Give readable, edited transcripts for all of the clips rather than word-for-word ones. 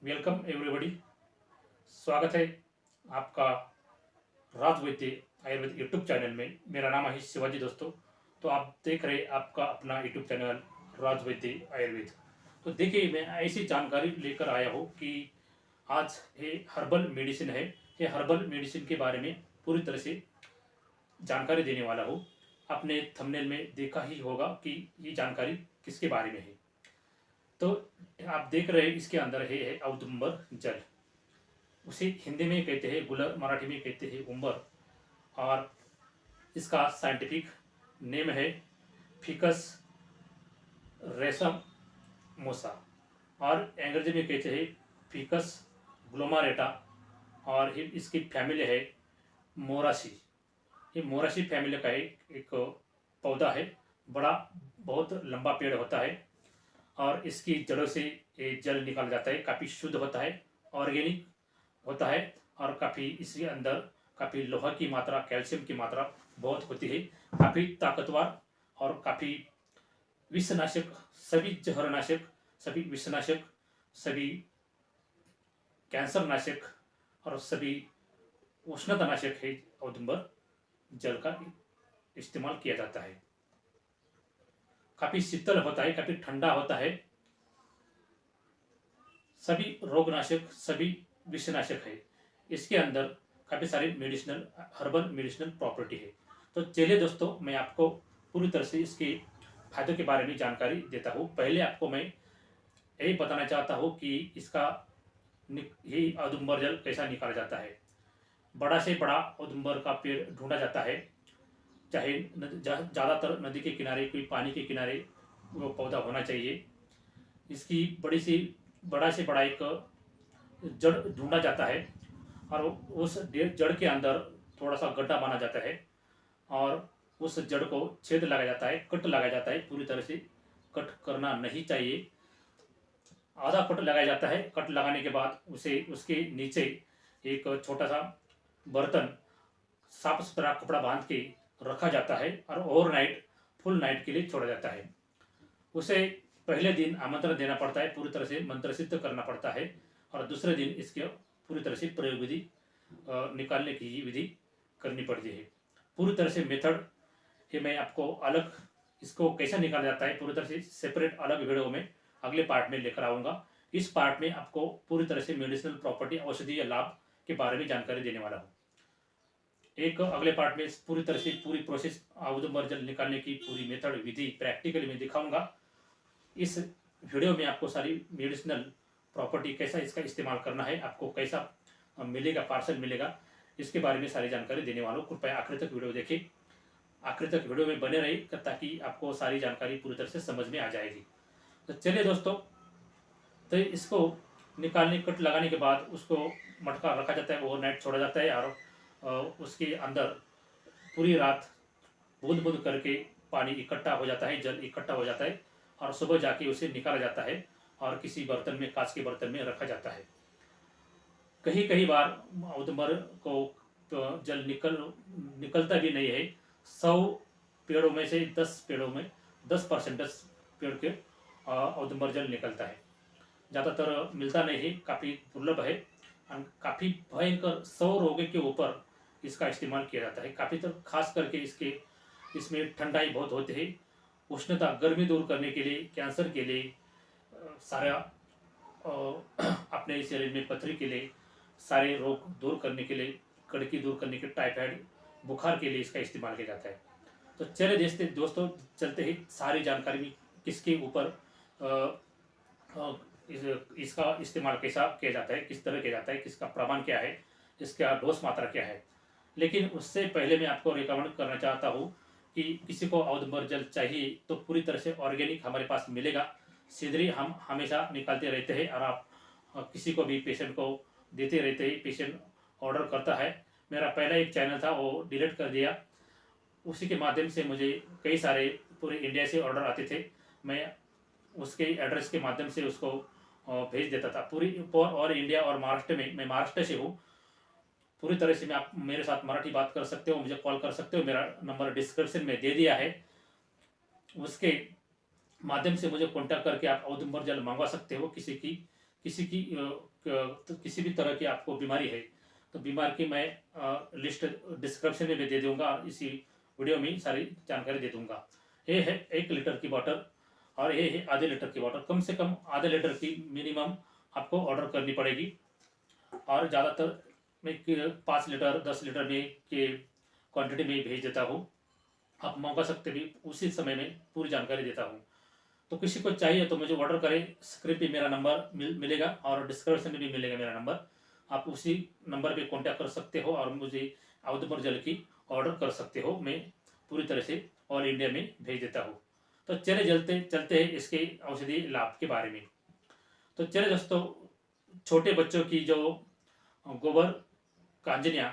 Welcome everybody. स्वागत है आपका राज वैद्य आयुर्वेद यूट्यूब चैनल में। मेरा नाम है शिवाजी दोस्तों। तो आप देख रहे आपका अपना यूट्यूब चैनल राज वैद्य आयुर्वेद। तो देखिए, मैं ऐसी जानकारी लेकर आया हूँ कि आज ये हर्बल मेडिसिन है। ये हर्बल मेडिसिन के बारे में पूरी तरह से जानकारी देने वाला हूँ। आपने थंबनेल में देखा ही होगा कि ये जानकारी किसके बारे में है। तो आप देख रहे हैं, इसके अंदर है औदुंबर जल। उसे हिंदी में कहते हैं गुलर, मराठी में कहते हैं उंबर, और इसका साइंटिफिक नेम है फिकस रेसम मोसा, और अंग्रेजी में कहते हैं फिकस ग्लोमारेटा। और इसकी फैमिली है मोरासी। ये मोरासी फैमिली का एक पौधा है। बड़ा बहुत लंबा पेड़ होता है और इसकी जड़ों से ये जल निकाला जाता है। काफ़ी शुद्ध होता है, ऑर्गेनिक होता है, और काफ़ी इसके अंदर काफ़ी लोहा की मात्रा, कैल्शियम की मात्रा बहुत होती है। काफ़ी ताकतवर और काफ़ी विषनाशक, सभी जहरनाशक, सभी विषनाशक, सभी कैंसर नाशक और सभी उष्णतानाशक है औदुंबर जल का इस्तेमाल किया जाता है। काफ़ी शीतल होता है, काफ़ी ठंडा होता है, सभी रोगनाशक, सभी विषनाशक है। इसके अंदर काफ़ी सारी मेडिसिनल, हर्बल मेडिसिनल प्रॉपर्टी है। तो चलिए दोस्तों, मैं आपको पूरी तरह से इसके फायदों के बारे में जानकारी देता हूँ। पहले आपको मैं यही बताना चाहता हूँ कि इसका ये औदुंबर जल कैसा निकाला जाता है। बड़ा से बड़ा औदुंबर का पेड़ ढूंढा जाता है, चाहे ज़्यादातर नदी के किनारे, कोई पानी के किनारे वो पौधा होना चाहिए। इसकी बड़ा से बड़ा एक जड़ ढूंढा जाता है और उस जड़ के अंदर थोड़ा सा गड्ढा माना जाता है और उस जड़ को छेद लगाया जाता है, कट लगाया जाता है। पूरी तरह से कट करना नहीं चाहिए, आधा कट लगाया जाता है। कट लगाने के बाद उसे उसके नीचे एक छोटा सा बर्तन, साफ सुथरा कपड़ा बांध के रखा जाता है और ओवरनाइट, फुल नाइट के लिए छोड़ा जाता है। उसे पहले दिन आमंत्रण देना पड़ता है, पूरी तरह से मंत्र सिद्ध करना पड़ता है, और दूसरे दिन इसके पूरी तरह से प्रयोग विधि, निकालने की विधि करनी पड़ती है। पूरी तरह से मेथड ये मैं आपको अलग, इसको कैसे निकाला जाता है पूरी तरह से सेपरेट अलग वीडियो में अगले पार्ट में लेकर आऊँगा। इस पार्ट में आपको पूरी तरह से मेडिसिनल प्रॉपर्टी, औषधीय लाभ के बारे में जानकारी देने वाला हूँ। एक अगले पार्ट में पूरी तरह से पूरी प्रोसेस, औदुंबर जल निकालने की पूरी मेथड, विधि प्रैक्टिकली मैं दिखाऊंगा। इस वीडियो में आपको सारी मेडिसिनल प्रॉपर्टी, कैसा इसका इस्तेमाल करना है, आपको कैसा मिलेगा, पार्सल मिलेगा, इसके बारे में सारी जानकारी देने वालों। कृपया आखिर तक वीडियो देखें, आखिर तक वीडियो में बने रही, ताकि आपको सारी जानकारी पूरी तरह से समझ में आ जाएगी। तो चलिए दोस्तों, तो इसको निकालने, कट लगाने के बाद उसको मटका रखा जाता है, ओवरनाइट छोड़ा जाता है, और उसके अंदर पूरी रात बूंद बूंद करके पानी इकट्ठा हो जाता है, जल इकट्ठा हो जाता है, और सुबह जाके उसे निकाला जाता है और किसी बर्तन में, कांच के बर्तन में रखा जाता है। कई बार औदुंबर को तो जल निकलता भी नहीं है। 100 पेड़ों में से 10 पेड़ों में 10% 10 पेड़ के औदुंबर जल निकलता है। ज़्यादातर मिलता नहीं है, काफ़ी दुर्लभ है। काफ़ी भयंकर 100 रोगों के ऊपर इसका इस्तेमाल किया जाता है। काफ़ी तो खास करके इसमें ठंडाई बहुत होती है, उष्णता, गर्मी दूर करने के लिए, कैंसर के लिए, सारा अपने शरीर में पथरी के लिए, सारे रोग दूर करने के लिए, कड़की दूर करने के, टाइफाइड बुखार के लिए इसका इस्तेमाल किया जाता है। तो चले देखते दोस्तों, चलते ही सारी जानकारी में किसके ऊपर इसका इस्तेमाल कैसा किया जाता है, किस तरह किया जाता है, किसका प्रमाण क्या है, इसका डोज मात्रा क्या है। लेकिन उससे पहले मैं आपको रिकमेंड करना चाहता हूँ कि किसी को औदुंबर जल चाहिए तो पूरी तरह से ऑर्गेनिक हमारे पास मिलेगा। सिदरी हम हमेशा निकालते रहते हैं, और आप किसी को भी, पेशेंट को देते रहते हैं। पेशेंट ऑर्डर करता है। मेरा पहला एक चैनल था, वो डिलीट कर दिया। उसी के माध्यम से मुझे कई सारे पूरे इंडिया से ऑर्डर आते थे। मैं उसके एड्रेस के माध्यम से उसको भेज देता था पूरी और इंडिया और महाराष्ट्र में। मैं महाराष्ट्र से हूँ। पूरी तरह से मैं, आप मेरे साथ मराठी बात कर सकते हो, मुझे कॉल कर सकते हो। मेरा नंबर डिस्क्रिप्शन में दे दिया है, उसके माध्यम से मुझे कॉन्टैक्ट करके आप औदुंबर जल मंगवा सकते हो। किसी की किसी की तो किसी भी तरह की आपको बीमारी है तो बीमार की मैं लिस्ट डिस्क्रिप्शन में भी दे दूंगा और इसी वीडियो में सारी जानकारी दे दूंगा। ये है 1 लीटर की बॉटल और ये है आधे लीटर की बॉटल। कम से कम आधे लीटर की मिनिमम आपको ऑर्डर करनी पड़ेगी और ज़्यादातर मैं 5 लीटर 10 लीटर में के क्वांटिटी में भेज देता हूँ। आप मंगा सकते भी, उसी समय में पूरी जानकारी देता हूँ। तो किसी को चाहिए तो मुझे ऑर्डर करें। स्क्रीन पे मेरा नंबर मिलेगा और डिस्क्रिप्शन में भी मिलेगा मेरा नंबर। आप उसी नंबर पे कांटेक्ट कर सकते हो और मुझे अवधपुर जल की ऑर्डर कर सकते हो। मैं पूरी तरह से ऑल इंडिया में भेज देता हूँ। तो चले चलते चलते हैं इसके औषधि लाभ के बारे में। तो चले दोस्तों, छोटे बच्चों की जो गोबर कांजनिया,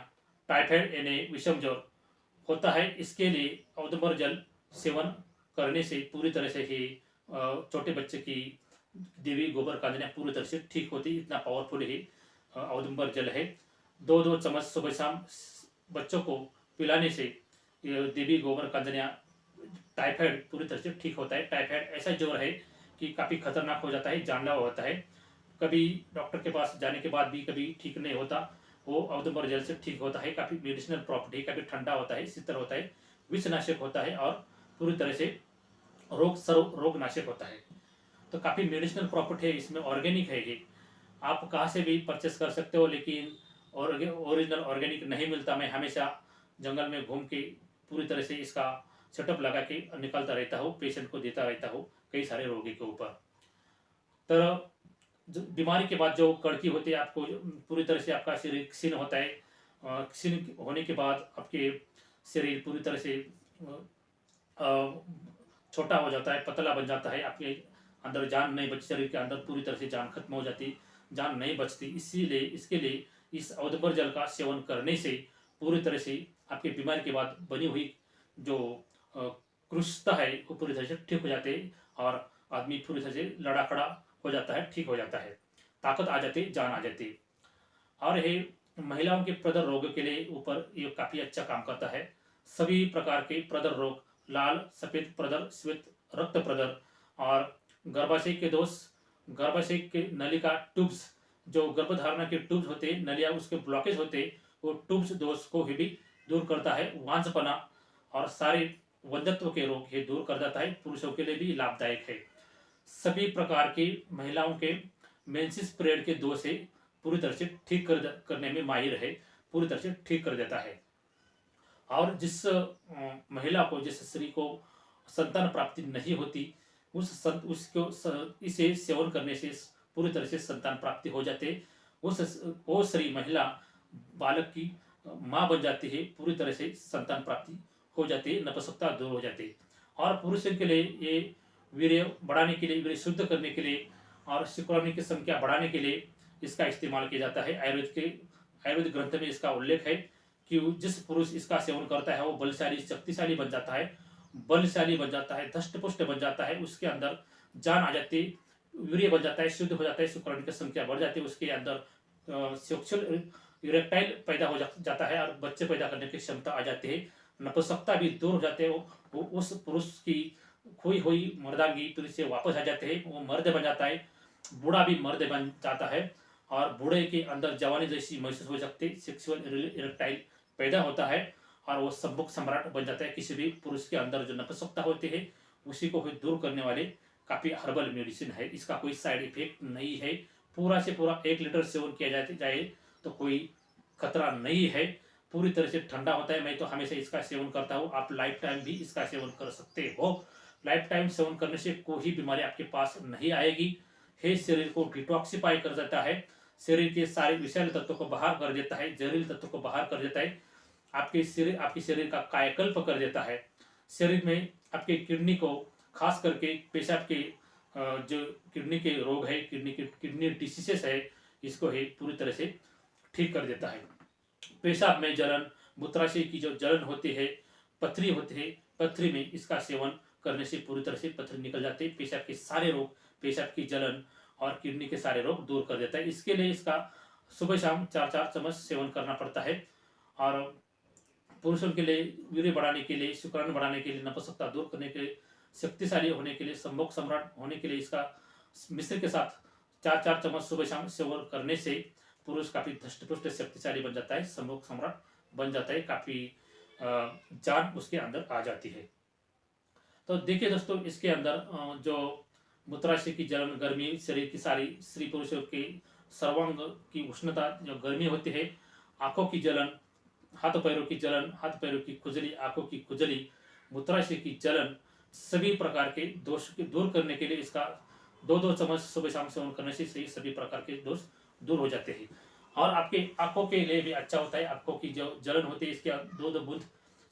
टाइफाइड यानी विषम ज्वर होता है, इसके लिए अवधपुर जल सेवन करने से पूरी तरह से ही छोटे बच्चे की देवी गोबर कांजनिया पूरी तरह से ठीक होती। इतना पावरफुल ही अवधपुर जल है। 2-2 चम्मच सुबह शाम बच्चों को पिलाने से देवी गोबर कांजनिया टाइफाइड पूरी तरह से ठीक होता है। टाइफाइड ऐसा ज्वर है कि काफ़ी खतरनाक हो जाता है, जानलेवा होता है। कभी डॉक्टर के पास जाने के बाद भी कभी ठीक नहीं होता, वो अवधपुर जल से ठीक होता है। काफ़ी मेडिसिनल प्रॉपर्टी, काफ़ी ठंडा होता है, शीतल होता है, विषनाशक होता है और पूरी तरह से रोग नाशक होता है। तो काफ़ी मेडिसिनल प्रॉपर्टी है इसमें, ऑर्गेनिक है ये। आप कहाँ से भी परचेस कर सकते हो, लेकिन ओरिजिनल ऑर्गेनिक नहीं मिलता। मैं हमेशा जंगल में घूम के पूरी तरह से इसका सेटअप लगा के निकलता रहता हूँ, पेशेंट को देता रहता हूँ कई सारे रोगी के ऊपर। तो जो बीमारी के बाद जो कड़की होती है, आपको पूरी तरह से आपका शरीर क्षीण होता है। क्षीण होने के बाद आपके शरीर पूरी तरह से छोटा हो जाता है, पतला बन जाता है। आपके अंदर जान नहीं बचती, शरीर के अंदर पूरी तरह से जान खत्म हो जाती, जान नहीं बचती। इसीलिए इसके लिए इस अवधपुर जल का सेवन करने से पूरी तरह से आपकी बीमारी के बाद बनी हुई जो कृशता है वो पूरी तरह से ठीक हो जाते हैं और आदमी पूरी तरह से लड़ा खड़ा हो जाता है, ठीक हो जाता है, ताकत आ जाती, जान आ जाती। और ये महिलाओं के प्रदर रोग के लिए ऊपर ये काफ़ी अच्छा काम करता है। सभी प्रकार के प्रदर रोग, लाल सफ़ेद प्रदर, श्वेत रक्त प्रदर और गर्भाशय के दोष, गर्भाशय के नलिका ट्यूब्स, जो गर्भधारणा के ट्यूब्स होते हैं, नलिया उसके ब्लॉकेज होते, वो ट्यूब्स दोष को भी दूर करता है। वांझपना और सारे वंध्यत्व के रोग ये दूर कर देता है। पुरुषों के लिए भी लाभदायक है। सभी प्रकार की महिलाओं के मेंसेस पीरियड के दोष से पूरी तरह से ठीक करने में माहिर है, पूरी तरह से ठीक कर देता है। और जिस महिला को, जिस स्त्री को संतान प्राप्ति नहीं होती, इसे सेवन करने से पूरी तरह से संतान प्राप्ति हो जाते। वो स्त्री महिला बालक की माँ बन जाती है, पूरी तरह से संतान प्राप्ति हो जाती है, नपुंसकता दूर हो जाती है। और पुरुषों के लिए ये वीर्य बढ़ाने के लिए, वीर्य शुद्ध करने के लिए और शुक्राणु की संख्या बढ़ाने के लिए इसका इस्तेमाल किया जाता है। आयुर्वेद ग्रंथ में इसका उल्लेख है कि जिस पुरुष इसका सेवन करता है वो बलशाली, शक्तिशाली बन जाता है, बलशाली बन जाता है, धष्टपुष्ट बन जाता है, उसके अंदर जान आ जाती, वीर्य बन जाता है, शुद्ध हो जाता है, शुक्राणु की संख्या बढ़ जाती है, उसके अंदर सेक्सुअल इरेक्टाइल पैदा हो जाता है और बच्चे पैदा करने की क्षमता आ जाती है, नपुंसकता भी दूर हो जाते हैं। वो उस पुरुष की खोई हुई मर्दांगी फिर से वापस आ जाते हैं, वो मर्द बन जाता है, बूढ़ा भी मर्द बन जाता है और बूढ़े के अंदर जवानी जैसी महसूस हो सकती, सेक्सुअल इरेक्टाइल पैदा होता है और वो सम्मुख सम्राट बन जाता है। किसी भी पुरुष के अंदर जो नपुंसकता होती है उसी को दूर करने वाले काफ़ी हर्बल मेडिसिन है। इसका कोई साइड इफेक्ट नहीं है। पूरा से पूरा 1 लीटर सेवन किया जाए तो कोई खतरा नहीं है, पूरी तरह से ठंडा होता है। मैं तो हमेशा इसका सेवन करता हूँ, आप लाइफ टाइम भी इसका सेवन कर सकते हो। लाइफ टाइम सेवन करने से कोई बीमारी आपके पास नहीं आएगी। हे शरीर को डिटॉक्सिफाई कर देता है, शरीर के सारे विषैले तत्वों को बाहर कर देता है, जहरीले तत्वों को बाहर कर देता है, आपके शरीर का कायाकल्प कर देता है। शरीर में आपके किडनी को, खास करके पेशाब के जो किडनी के रोग है, किडनी डिसीजेस है, इसको है पूरी तरह से ठीक कर देता है। पेशाब में जलन, मूत्राशय की जो जलन होती है, पथरी होती है, पथरी में इसका सेवन करने से पूरी तरह से पथरी निकल जाती है। पेशाब के सारे रोग, पेशाब की जलन और किडनी के सारे रोग दूर कर देता है। इसके लिए इसका सुबह शाम 4-4 चम्मच सेवन करना पड़ता है। और पुरुषों के लिए वीर्य बढ़ाने के लिए, शुक्राणु बढ़ाने के लिए, नपुंसकता दूर करने के लिए, शक्तिशाली होने के लिए, सम्मुख सम्राट होने के लिए इसका मिश्र के साथ 4-4 चम्मच सुबह शाम सेवन करने से पुरुष काफी धष्टपुष्ट शक्तिशाली बन जाता है, सम्मुख सम्राट बन जाता है, काफी जान उसके अंदर आ जाती है। तो देखिए दोस्तों, इसके अंदर जो मूत्राशय की जलन, गर्मी, शरीर की सारी स्त्री पुरुषों की सर्वांग की उष्णता, जो गर्मी होती है, आंखों की जलन, हाथ पैरों की जलन, हाथ पैरों की खुजली, आंखों की खुजली, मूत्राशय की जलन, सभी प्रकार के दोष को दूर करने के लिए इसका 2-2 चम्मच सुबह शाम सेवन करने से सभी प्रकार के दोष दूर हो जाते हैं। और आपके आंखों के लिए भी अच्छा होता है। आंखों की जो जलन होती है, इसके 2-2 बूंद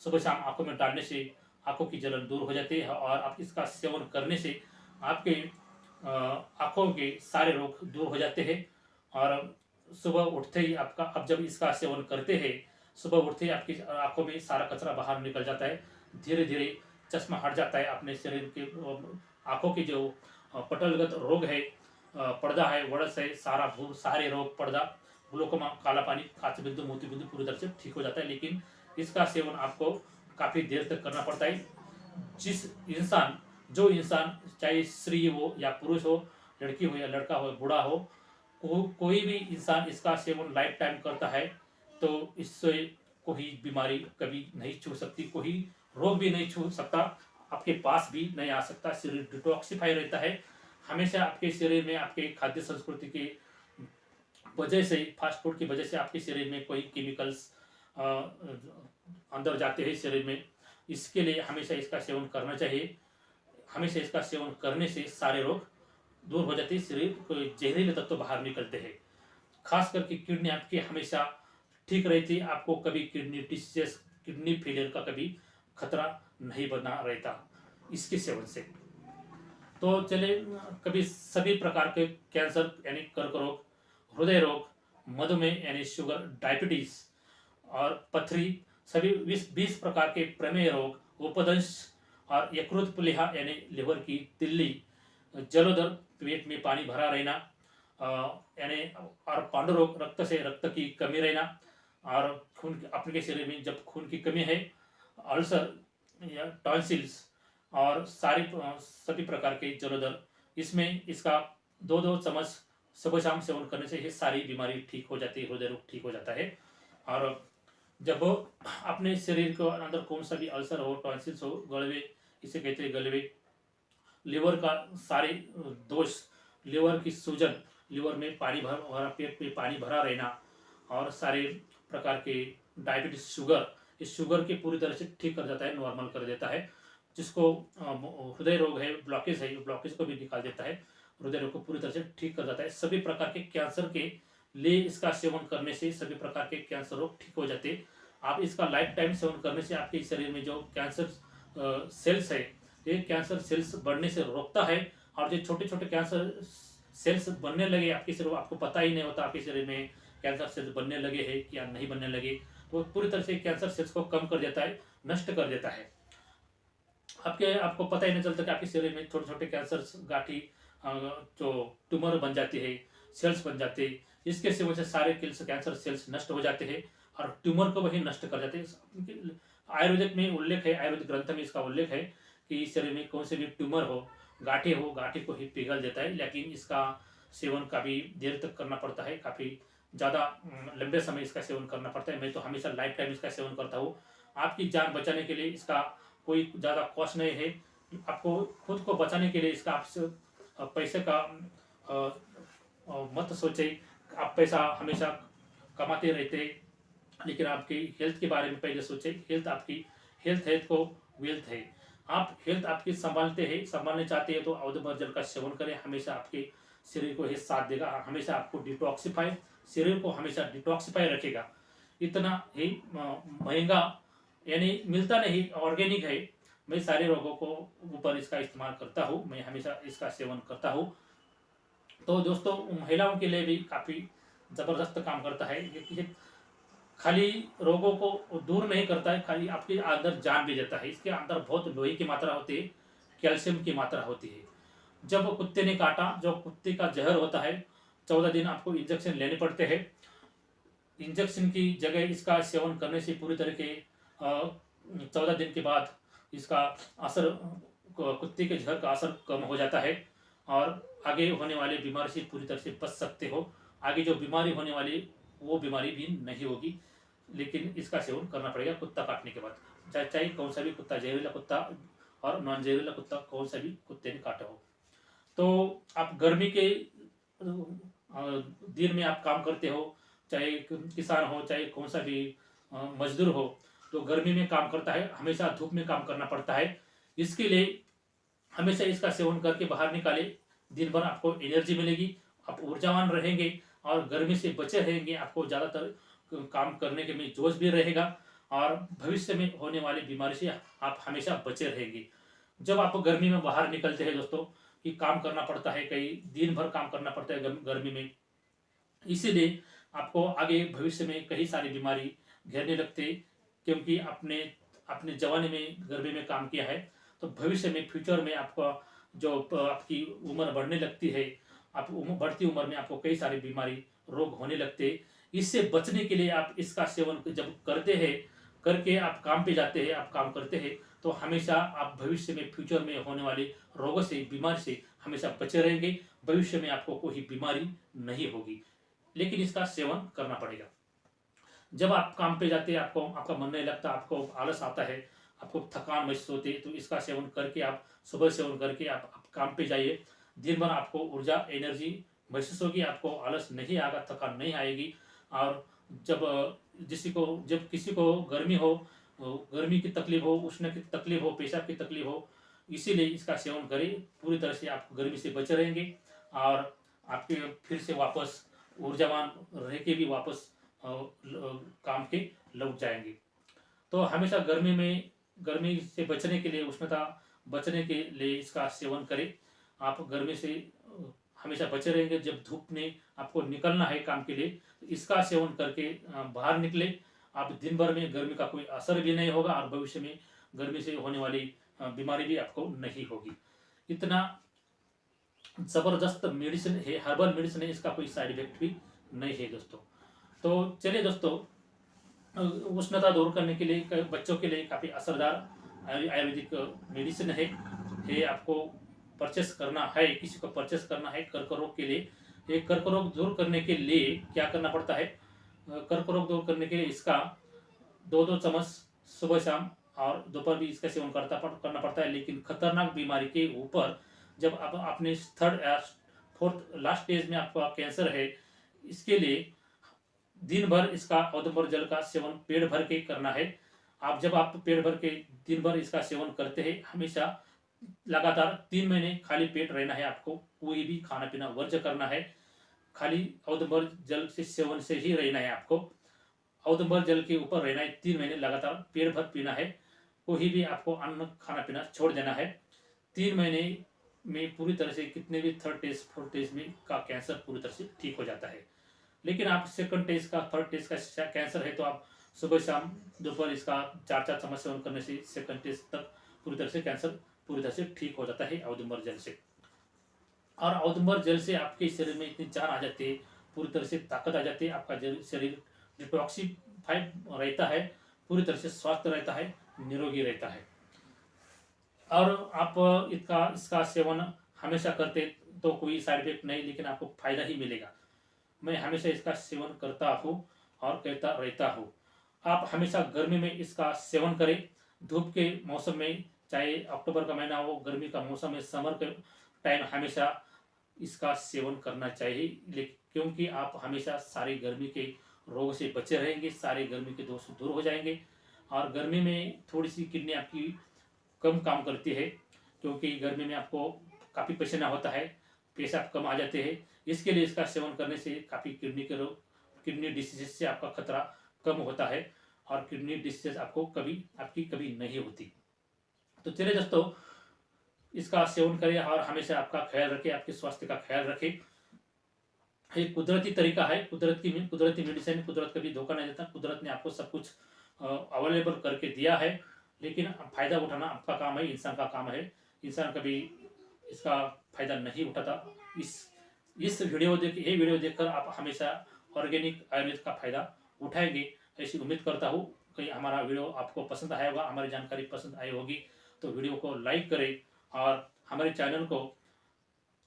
सुबह शाम आंखों में डालने से आंखों की जलन दूर हो जाती है, और आप इसका सेवन करने से आपके आंखों के सारे रोग दूर हो जाते हैं। और सुबह उठते ही आपका, अब जब इसका सेवन करते हैं, सुबह उठते ही आपकी आंखों में सारा कचरा बाहर निकल जाता है, धीरे धीरे चश्मा हट जाता है। अपने शरीर के आंखों के जो पटलगत रोग है, पर्दा है, वड़स है, सारे रोग, पर्दा, ग्लोकोमा, काला पानी, कांच बिंदु, मोती बिंदु पूरी तरह से ठीक हो जाता है। लेकिन इसका सेवन आपको काफी देर तक करना पड़ता है। जो इंसान चाहे स्त्री हो या पुरुष हो, लड़की हो या लड़का हो, बूढ़ा हो, कोई भी इंसान इसका सेवन लाइफ टाइम करता है तो इससे कोई बीमारी कभी नहीं छू सकती, कोई रोग भी नहीं छू सकता, आपके पास भी नहीं आ सकता। शरीर डिटॉक्सिफाई रहता है। हमेशा आपके शरीर में, आपके खाद्य संस्कृति की वजह से, फास्ट फूड की वजह से आपके शरीर में कोई केमिकल्स अंदर जाते हैं शरीर में। इसके लिए हमेशा इसका सेवन करना चाहिए। हमेशा इसका सेवन करने से सारे रोग दूर हो जाते हैं, शरीर कोई जहरीले तत्व बाहर निकलते हैं। खास करके किडनी आपकी हमेशा ठीक रहती है, आपको कभी किडनी डिसीज, किडनी फेलियर का कभी खतरा नहीं बना रहता इसके सेवन से। तो चले, कभी सभी प्रकार के कैंसर यानी कर्क रोग, हृदय रोग, मधुमेह यानी शुगर, डायबिटीज और पथरी, सभी 20 प्रकार के प्रमेह रोग, उपदंश और यकृत प्लीहा यानी लिवर की तिल्ली, जलोदर, पेट में पानी भरा रहना, यानी और पांडुरोग, रक्त से रक्त की कमी रहना, और खून अपने शरीर में जब खून की कमी है, अल्सर या टॉन्सिल्स और सभी प्रकार के जलोदर, इसमें इसका 2-2 चम्मच सुबह शाम सेवन करने से ये सारी बीमारी ठीक हो जाती है, हृदय रोग ठीक हो जाता है। और जब अपने शरीर को अंदर कौन सा भी अल्सर हो, टॉन्सिल्स हो, गलवे, इसे कहते हैं गलवे, लिवर का सारे दोष, लिवर की सूजन, लिवर में पानी भरा, पेट में पानी भरा रहना, और सारे प्रकार के डायबिटीज, शुगर, इस शुगर के पूरी तरह से ठीक कर जाता है, नॉर्मल कर देता है। जिसको हृदय रोग है, ब्लॉकेज है, ब्लॉकेज को भी निकाल देता है, हृदय रोग को पूरी तरह से ठीक कर जाता है। सभी प्रकार के कैंसर के लिए इसका सेवन करने से सभी प्रकार के कैंसर रोग ठीक हो जाते हैं। आप इसका लाइफ टाइम सेवन करने से आपके शरीर में जो कैंसर सेल्स है, ये कैंसर सेल्स बढ़ने से रोकता है। और जो छोटे छोटे कैंसर सेल्स बनने लगे आपके शरीर, आपको पता ही नहीं होता आपके शरीर में कैंसर सेल्स बनने लगे हैं या नहीं बनने लगे, तो पूरी तरह से कैंसर सेल्स को कम कर देता है, नष्ट कर देता है। आपको पता ही नहीं चलता कि आपके शरीर में छोटे छोटे कैंसर गांठी, जो ट्यूमर बन जाती है, सेल्स बन जाते हैं। इसके सेवन से सारे कैंसर सेल्स नष्ट हो जाते हैं और ट्यूमर को वही नष्ट कर जाते हैं। आयुर्वेदिक में उल्लेख है, आयुर्वेदिक ग्रंथ में इसका उल्लेख है कि शरीर में कौन से भी ट्यूमर हो, गांठी को ही पिघल देता है। लेकिन इसका सेवन काफ़ी देर तक करना पड़ता है, काफ़ी ज़्यादा लंबे समय इसका सेवन करना पड़ता है। मैं तो हमेशा लाइफ टाइम इसका सेवन करता हूँ। आपकी जान बचाने के लिए इसका कोई ज़्यादा कॉस्ट नहीं है। आपको खुद को बचाने के लिए इसका आपसे पैसे का मत सोचे। आप पैसा हमेशा कमाते रहते, लेकिन आपकी हेल्थ के बारे में पहले सोचे। हेल्थ को वेल्थ है। आप हेल्थ आपकी संभालने चाहते हैं तो औदुंबर जल का सेवन करें। हमेशा आपके शरीर को ये साथ देगा, हमेशा आपको शरीर को हमेशा डिटॉक्सिफाई रखेगा। इतना ही महंगा यानी मिलता नहीं, ऑर्गेनिक है। मैं सारे रोगों को ऊपर इसका इस्तेमाल करता हूँ, मैं हमेशा इसका सेवन करता हूँ। तो दोस्तों, महिलाओं के लिए भी काफ़ी ज़बरदस्त काम करता है। ये खाली रोगों को दूर नहीं करता है, खाली आपके अंदर जान भी देता है। इसके अंदर बहुत लोहे की मात्रा होती है, कैल्शियम की मात्रा होती है। जब कुत्ते ने काटा, जो कुत्ते का जहर होता है, 14 दिन आपको इंजेक्शन लेने पड़ते हैं। इंजेक्शन की जगह इसका सेवन करने से पूरी तरह के 14 दिन के बाद इसका असर, कुत्ते के जहर का असर कम हो जाता है और आगे होने वाले बीमारी से पूरी तरह से बच सकते हो। आगे जो बीमारी होने वाली वो बीमारी भी नहीं होगी, लेकिन इसका सेवन करना पड़ेगा कुत्ता काटने के बाद। चाहे कौन सा भी कुत्ता, जहरीला कुत्ता और नॉन जहरीला कुत्ता, कौन सा भी कुत्ते ने काटा हो। तो आप गर्मी के दिन में आप काम करते हो, चाहे किसान हो, चाहे कौन सा भी मजदूर हो, तो गर्मी में काम करता है, हमेशा धूप में काम करना पड़ता है। इसके लिए हमेशा इसका सेवन करके बाहर निकाले, दिन भर आपको एनर्जी मिलेगी, आप ऊर्जावान रहेंगे और गर्मी से बचे रहेंगे। आपको ज़्यादातर काम करने के में जोश भी रहेगा और भविष्य में होने वाली बीमारी से आप हमेशा बचे रहेंगे। जब आप गर्मी में बाहर निकलते हैं दोस्तों, कि काम करना पड़ता है, कई दिन भर काम करना पड़ता है गर्मी में, इसीलिए आपको आगे भविष्य में कई सारी बीमारी घेरने लगते, क्योंकि आपने अपने जवानी में गर्मी में काम किया है, तो भविष्य में फ्यूचर में आपका जो आपकी उम्र बढ़ने लगती है, आप बढ़ती उम्र में आपको कई सारी बीमारी रोग होने लगते। इससे बचने के लिए आप इसका सेवन जब करते हैं, करके आप काम पे जाते हैं, आप काम करते हैं, तो हमेशा आप भविष्य में फ्यूचर में होने वाले रोगों से, बीमारी से हमेशा बचे रहेंगे। भविष्य में आपको कोई बीमारी नहीं होगी, लेकिन इसका सेवन करना पड़ेगा। जब आप काम पे जाते हैं, आपको आपका मन नहीं लगता, आपको आलस आता है, आपको थकान महसूस होती है, तो इसका सेवन करके आप सुबह सेवन करके आप काम पे जाइए। दिन भर आपको ऊर्जा, एनर्जी महसूस होगी, आपको आलस नहीं आएगा, थकान नहीं आएगी। और जब किसी को गर्मी हो, गर्मी की तकलीफ हो, उष्ण की तकलीफ हो, पेशाब की तकलीफ हो, इसीलिए इसका सेवन करें। पूरी तरह से आप गर्मी से बचे रहेंगे और आपके फिर से वापस ऊर्जावान रह के भी वापस काम के लौट जाएंगे। तो हमेशा गर्मी से बचने के लिए, उष्णता बचने के लिए इसका सेवन करें। आप गर्मी से हमेशा बचे रहेंगे। जब धूप में आपको निकलना है काम के लिए, तो इसका सेवन करके बाहर निकले। आप दिन भर में गर्मी का कोई असर भी नहीं होगा और भविष्य में गर्मी से होने वाली बीमारी भी आपको नहीं होगी। इतना जबरदस्त मेडिसिन है, हर्बल मेडिसिन है, इसका कोई साइड इफेक्ट भी नहीं है दोस्तों। तो चलिए दोस्तों, उष्णता दूर करने के लिए बच्चों के लिए काफ़ी असरदार आयुर्वेदिक मेडिसिन है। ये आपको परचेस करना है, किसी को परचेस करना है कर्करोग के लिए। ये कर्करोग दूर करने के लिए क्या करना पड़ता है? कर्करोग दूर करने के लिए इसका 2-2 चम्मच सुबह शाम और दोपहर भी इसका सेवन करना पड़ता है। लेकिन खतरनाक बीमारी के ऊपर, जब आप अपने 3rd या 4th लास्ट स्टेज में आपका कैंसर है, इसके लिए दिन भर इसका औदुंबर जल का सेवन पेट भर के करना है। जब आप पेट भर के दिन भर इसका सेवन करते हैं, हमेशा लगातार 3 महीने खाली पेट रहना है। आपको कोई भी खाना पीना वर्ज्य करना है, खाली औदुंबर जल से सेवन से ही रहना है। आपको औदुंबर जल के ऊपर रहना है, 3 महीने लगातार पेट भर पीना है। कोई भी आपको अन्न खाना पीना छोड़ देना है। 3 महीने में पूरी तरह से कितने भी 3rd स्टेज 4th स्टेज में का कैंसर पूरी तरह से ठीक हो जाता है। लेकिन आप 2nd स्टेज का, 3rd स्टेज का कैंसर है, तो आप सुबह शाम दोपहर इसका 4-4 चम्मच सेवन करने से 2nd स्टेज तक पूरी तरह से कैंसर पूरी तरह से ठीक हो जाता है औदुंबर जल से। और औदुंबर जल से आपके शरीर में इतनी जान आ जाती है, पूरी तरह से ताकत आ जाती है, आपका शरीर डिटॉक्सिफाइड रहता है, पूरी तरह से स्वस्थ रहता है, निरोगी रहता है। और आप इसका सेवन हमेशा करते तो कोई साइड इफेक्ट नहीं, लेकिन आपको फायदा ही मिलेगा। मैं हमेशा इसका सेवन करता हूँ और कहता रहता हूँ। आप हमेशा गर्मी में इसका सेवन करें। धूप के मौसम में, चाहे अक्टूबर का महीना हो, गर्मी का मौसम है, समर के टाइम, हमेशा इसका सेवन करना चाहिए। क्योंकि आप हमेशा सारी गर्मी के रोग से बचे रहेंगे, सारे गर्मी के दोष दूर हो जाएंगे। और गर्मी में थोड़ी सी किडनी आपकी कम काम करती है, क्योंकि गर्मी में आपको काफ़ी पसीना होता है, पेशाब कम आ जाते हैं। इसके लिए इसका सेवन करने से काफ़ी किडनी डिसीज से आपका खतरा कम होता है और किडनी डिसीज आपकी कभी नहीं होती। तो चलिए दोस्तों, इसका सेवन करें और हमेशा आपका ख्याल रखें, आपके स्वास्थ्य का ख्याल रखें। एक कुदरती तरीका है, कुदरती मेडिसिन, कुदरत कभी धोखा नहीं देता। कुदरत ने आपको सब कुछ अवेलेबल करके दिया है, लेकिन फायदा उठाना आपका काम है, इंसान का काम है। इंसान कभी इसका फायदा नहीं उठाता। ये वीडियो देखकर आप हमेशा ऑर्गेनिक आयुर्वेद का फायदा उठाएंगे, ऐसी उम्मीद करता हूँ। कहीं हमारा वीडियो आपको पसंद आया होगा, हमारी जानकारी पसंद आई होगी, तो वीडियो को लाइक करें और हमारे चैनल को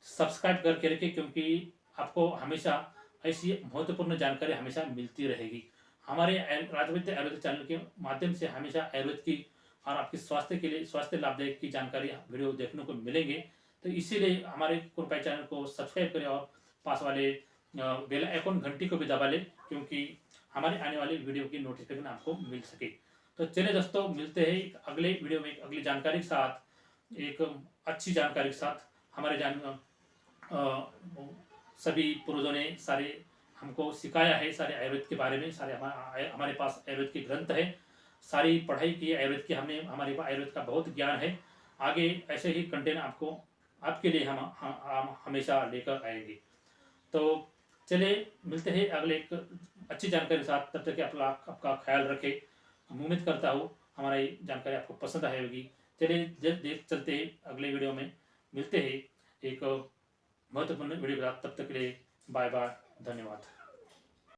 सब्सक्राइब करके रखिए, क्योंकि आपको हमेशा ऐसी महत्वपूर्ण जानकारी हमेशा मिलती रहेगी। हमारे राजवैद्य आयुर्वेद चैनल के माध्यम से हमेशा आयुर्वेद की और आपके स्वास्थ्य के लिए, स्वास्थ्य लाभदायक की जानकारी वीडियो देखने को मिलेंगे। तो इसीलिए हमारे कृपया चैनल को सब्सक्राइब करें और पास वाले बेल आइकन घंटी को भी दबा लें, क्योंकि हमारे आने वाले वीडियो की नोटिफिकेशन आपको मिल सके। तो चलिए दोस्तों, मिलते हैं एक अगले वीडियो में एक अगली जानकारी के साथ, एक अच्छी जानकारी के साथ। हमारे सभी पूर्वजों ने सारे हमको सिखाया है सारे आयुर्वेद के बारे में, सारे हमारे पास आयुर्वेद के ग्रंथ है, सारी पढ़ाई की आयुर्वेद की हमने, हमारे पास आयुर्वेद का बहुत ज्ञान है। आगे ऐसे ही कंटेंट आपको, आपके लिए हम हमेशा लेकर आएंगे। तो चलिए मिलते हैं अगले एक अच्छी जानकारी के साथ। तब तक आपका ख्याल रखें। हम उम्मीद करता हूँ हमारा ये जानकारी आपको पसंद आई होगी। चलिए देख चलते हैं अगले वीडियो में, मिलते हैं एक महत्वपूर्ण वीडियो के साथ। तब तक के लिए बाय बाय, धन्यवाद।